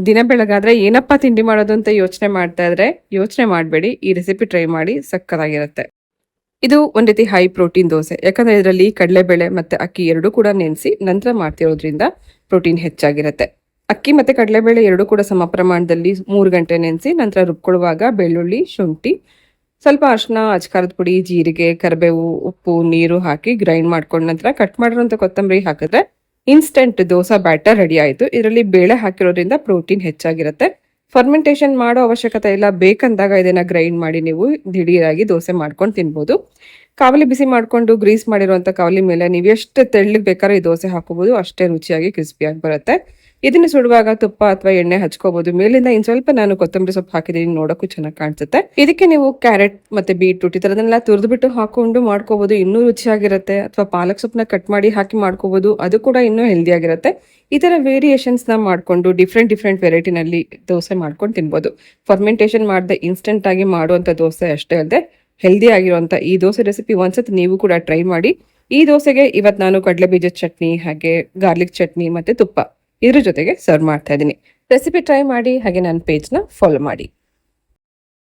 ದಿನ ಬೆಳಗಾದ್ರೆ ಏನಪ್ಪಾ ತಿಂಡಿ ಮಾಡೋದು ಅಂತ ಯೋಚನೆ ಮಾಡ್ತಾ ಇದ್ರೆ ಯೋಚನೆ ಮಾಡಬೇಡಿ, ಈ ರೆಸಿಪಿ ಟ್ರೈ ಮಾಡಿ, ಸಕ್ಕತ್ತಾಗಿರುತ್ತೆ. ಇದು ಒಂದ್ ರೀತಿ ಹೈ ಪ್ರೋಟೀನ್ ದೋಸೆ. ಯಾಕಂದ್ರೆ ಇದರಲ್ಲಿ ಕಡಲೆಬೇಳೆ ಮತ್ತೆ ಅಕ್ಕಿ ಎರಡೂ ಕೂಡ ನೆನೆಸಿ ನಂತರ ಮಾಡ್ತಿರೋದ್ರಿಂದ ಪ್ರೋಟೀನ್ ಹೆಚ್ಚಾಗಿರುತ್ತೆ. ಅಕ್ಕಿ ಮತ್ತೆ ಕಡಲೆಬೇಳೆ ಎರಡೂ ಕೂಡ ಸಮ ಪ್ರಮಾಣದಲ್ಲಿ 3 ಗಂಟೆ ನೆನೆಸಿ ನಂತರ ರುಬ್ಕೊಳ್ಳುವಾಗ ಬೆಳ್ಳುಳ್ಳಿ, ಶುಂಠಿ, ಸ್ವಲ್ಪ ಅರಿಶಿನ, ಅಚ್ಕಾರದ ಪುಡಿ, ಜೀರಿಗೆ, ಕರಿಬೇವು, ಉಪ್ಪು, ನೀರು ಹಾಕಿ ಗ್ರೈಂಡ್ ಮಾಡ್ಕೊಂಡ ನಂತರ ಕಟ್ ಮಾಡಿರುವಂತ ಕೊತ್ತಂಬರಿ ಹಾಕಿದ್ರೆ ಇನ್ಸ್ಟೆಂಟ್ ದೋಸಾ ಬ್ಯಾಟರ್ ರೆಡಿ ಆಯಿತು. ಇದರಲ್ಲಿ ಬೇಳೆ ಹಾಕಿರೋದ್ರಿಂದ ಪ್ರೋಟೀನ್ ಹೆಚ್ಚಾಗಿರುತ್ತೆ. ಫರ್ಮೆಂಟೇಷನ್ ಮಾಡೋ ಅವಶ್ಯಕತೆ ಇಲ್ಲ. ಬೇಕಂದಾಗ ಇದನ್ನ ಗ್ರೈಂಡ್ ಮಾಡಿ ನೀವು ದಿಢೀರಾಗಿ ದೋಸೆ ಮಾಡ್ಕೊಂಡು ತಿನ್ಬೋದು. ಕಾವಲಿ ಬಿಸಿ ಮಾಡ್ಕೊಂಡು ಗ್ರೀಸ್ ಮಾಡಿರುವಂತ ಕಾವಲಿ ಮೇಲೆ ನೀವು ಎಷ್ಟು ತೆಳ್ಳಗೆ ಬೇಕಾದ್ರೆ ಈ ದೋಸೆ ಹಾಕೋಬಹುದು, ಅಷ್ಟೇ ರುಚಿಯಾಗಿ ಕ್ರಿಸ್ಪಿಯಾಗಿ ಬರುತ್ತೆ. ಇದನ್ನ ಸುಡುವಾಗ ತುಪ್ಪ ಅಥವಾ ಎಣ್ಣೆ ಹಚ್ಕೋಬಹುದು. ಮೇಲಿಂದ ಇನ್ ಸ್ವಲ್ಪ ನಾನು ಕೊತ್ತಂಬರಿ ಸೊಪ್ಪು ಹಾಕಿದೀನಿ, ನೋಡಕ್ಕೂ ಚೆನ್ನಾಗಿ ಕಾಣಿಸುತ್ತೆ. ಇದಕ್ಕೆ ನೀವು ಕ್ಯಾರೆಟ್ ಮತ್ತೆ ಬೀಟ್ರೂಟ್ ಈ ತರದನ್ನೆಲ್ಲ ತುರಿದ್ಬಿಟ್ಟು ಹಾಕೊಂಡು ಮಾಡ್ಕೋಬಹುದು, ಇನ್ನೂ ರುಚಿಯಾಗಿರುತ್ತೆ. ಅಥವಾ ಪಾಲಕ್ ಸೊಪ್ಪನ್ನ ಕಟ್ ಮಾಡಿ ಹಾಕಿ ಮಾಡ್ಕೋಬಹುದು, ಅದು ಕೂಡ ಇನ್ನೂ ಹೆಲ್ದಿ ಆಗಿರುತ್ತೆ. ಈ ತರ ವೇರಿಯೇಷನ್ಸ್ ನ ಮಾಡ್ಕೊಂಡು ಡಿಫ್ರೆಂಟ್ ವೆರೈಟಿನಲ್ಲಿ ದೋಸೆ ಮಾಡ್ಕೊಂಡು ತಿನ್ಬೋದು. ಫರ್ಮೆಂಟೇಷನ್ ಮಾಡದೆ ಇನ್ಸ್ಟೆಂಟ್ ಆಗಿ ಮಾಡುವಂತ ದೋಸೆ ಅಷ್ಟೇ ಅಲ್ಲದೆ ಹೆಲ್ದಿ ಆಗಿರುವಂತ ಈ ದೋಸೆ ರೆಸಿಪಿ ಒಂದ್ಸತಿ ನೀವು ಕೂಡ ಟ್ರೈ ಮಾಡಿ. ಈ ದೋಸೆಗೆ ಇವತ್ತು ನಾನು ಕಡಲೆ ಬೀಜದ ಚಟ್ನಿ, ಹಾಗೆ ಗಾರ್ಲಿಕ್ ಚಟ್ನಿ ಮತ್ತೆ ತುಪ್ಪ ಇದ್ರ ಜೊತೆಗೆ ಸರ್ವ್ ಮಾಡ್ತಾ ಇದ್ದೀನಿ. ರೆಸಿಪಿ ಟ್ರೈ ಮಾಡಿ, ಹಾಗೆ ನನ್ನ ಪೇಜ್ನ ಫಾಲೋ ಮಾಡಿ.